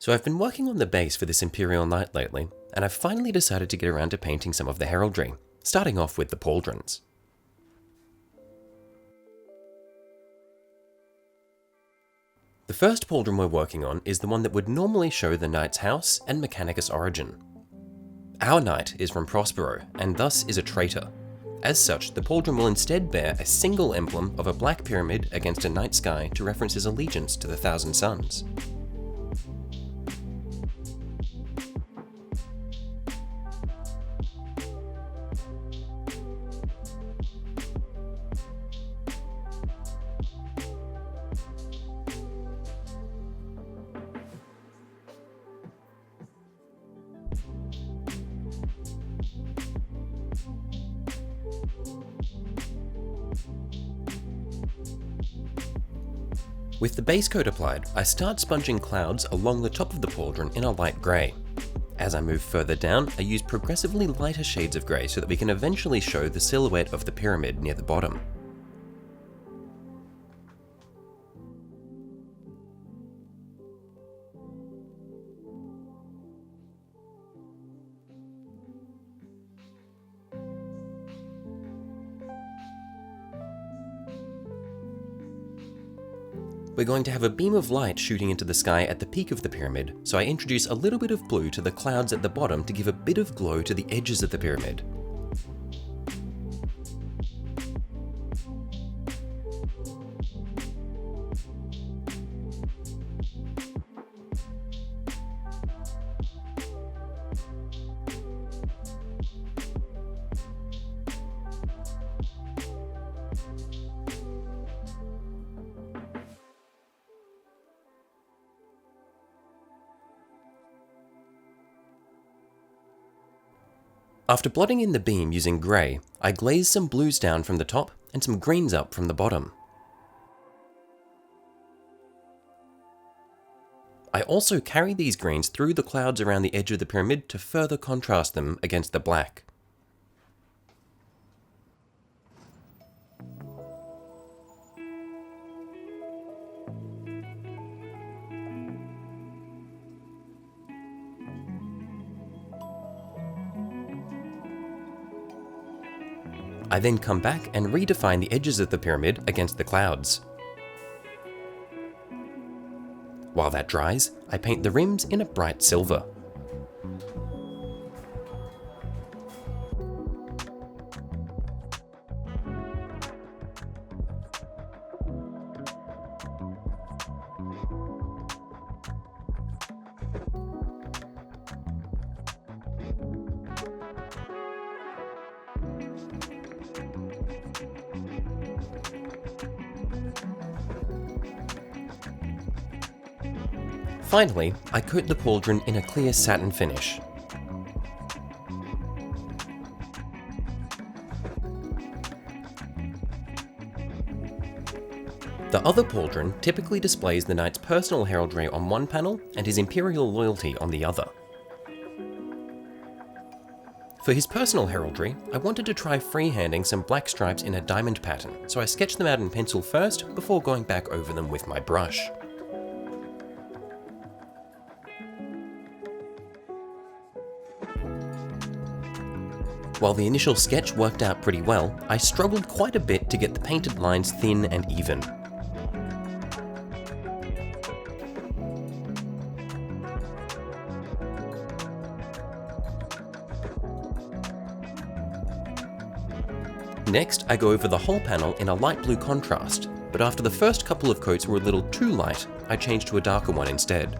So I've been working on the base for this Imperial Knight lately, and I've finally decided to get around to painting some of the heraldry, starting off with the pauldrons. The first pauldron we're working on is the one that would normally show the knight's house and Mechanicus origin. Our knight is from Prospero, and thus is a traitor. As such, the pauldron will instead bear a single emblem of a black pyramid against a night sky to reference his allegiance to the Thousand Suns. With the base coat applied, I start sponging clouds along the top of the pauldron in a light grey. As I move further down, I use progressively lighter shades of grey so that we can eventually show the silhouette of the pyramid near the bottom. We're going to have a beam of light shooting into the sky at the peak of the pyramid, so I introduce a little bit of blue to the clouds at the bottom to give a bit of glow to the edges of the pyramid. After blotting in the beam using grey, I glaze some blues down from the top and some greens up from the bottom. I also carry these greens through the clouds around the edge of the pyramid to further contrast them against the black. I then come back and redefine the edges of the pyramid against the clouds. While that dries, I paint the rims in a bright silver. Finally, I coat the pauldron in a clear satin finish. The other pauldron typically displays the knight's personal heraldry on one panel and his imperial loyalty on the other. For his personal heraldry, I wanted to try freehanding some black stripes in a diamond pattern, so I sketched them out in pencil first before going back over them with my brush. While the initial sketch worked out pretty well, I struggled quite a bit to get the painted lines thin and even. Next, I go over the whole panel in a light blue contrast, but after the first couple of coats were a little too light, I changed to a darker one instead.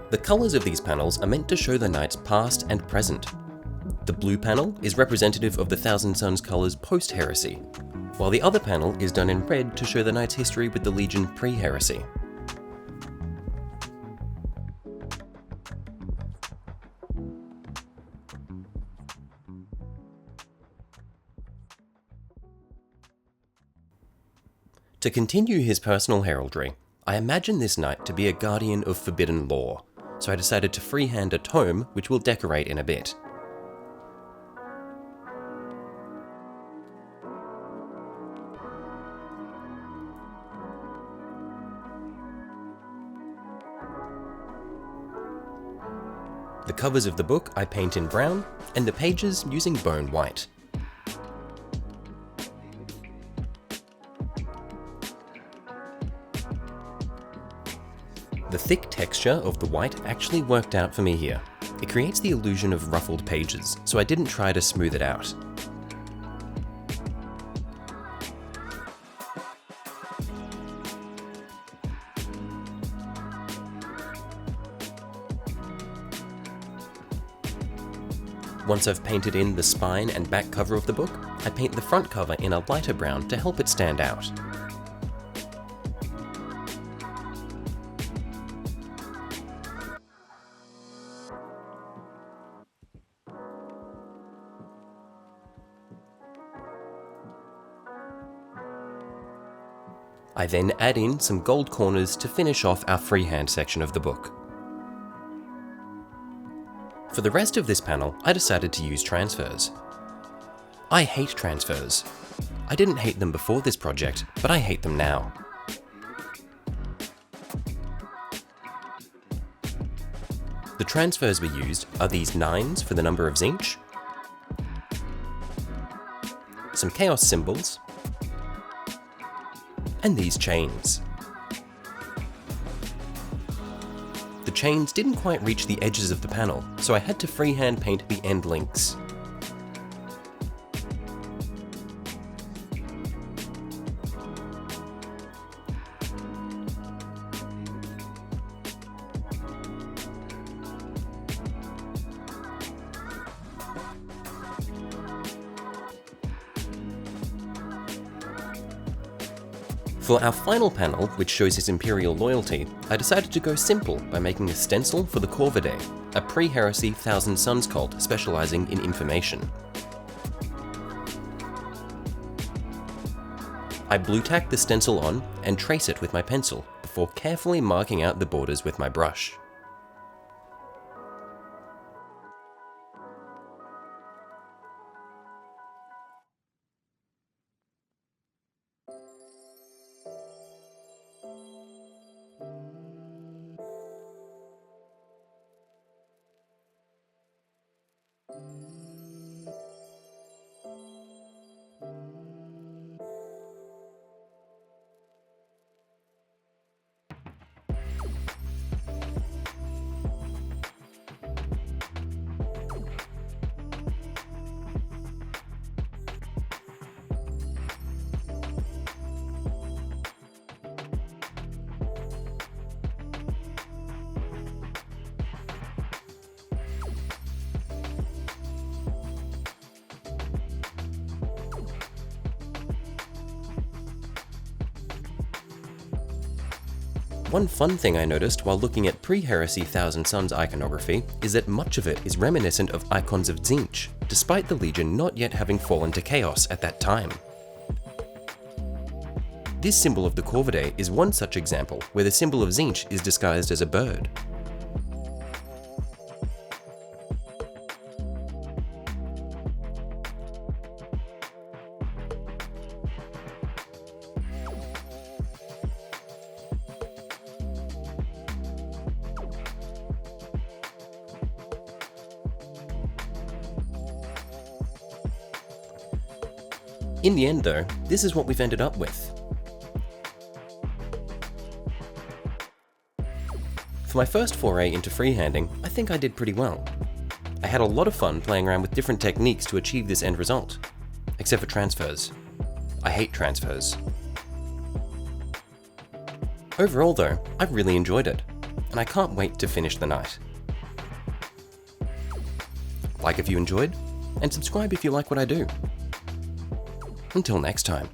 The colours of these panels are meant to show the knight's past and present. The blue panel is representative of the Thousand Suns colours post-heresy, while the other panel is done in red to show the knight's history with the Legion pre-heresy. To continue his personal heraldry, I imagine this knight to be a guardian of forbidden lore, so I decided to freehand a tome which we'll decorate in a bit. The covers of the book I paint in brown, and the pages using bone white. The thick texture of the white actually worked out for me here. It creates the illusion of ruffled pages, so I didn't try to smooth it out. Once I've painted in the spine and back cover of the book, I paint the front cover in a lighter brown to help it stand out. I then add in some gold corners to finish off our freehand section of the book. For the rest of this panel, I decided to use transfers. I hate transfers. I didn't hate them before this project, but I hate them now. The transfers we used are these 9s for the number of Tzeentch, some chaos symbols, and these chains. The chains didn't quite reach the edges of the panel, so I had to freehand paint the end links. For our final panel, which shows his Imperial loyalty, I decided to go simple by making a stencil for the Corvidae, a pre-heresy Thousand Suns cult specializing in information. I blue tack the stencil on and trace it with my pencil before carefully marking out the borders with my brush. One fun thing I noticed while looking at pre-heresy Thousand Suns iconography is that much of it is reminiscent of icons of Tzeentch, despite the Legion not yet having fallen to chaos at that time. This symbol of the Corvidae is one such example where the symbol of Tzeentch is disguised as a bird. In the end though, this is what we've ended up with. For my first foray into freehanding, I think I did pretty well. I had a lot of fun playing around with different techniques to achieve this end result. Except for transfers. I hate transfers. Overall though, I've really enjoyed it, and I can't wait to finish the night. Like if you enjoyed, and subscribe if you like what I do. Until next time.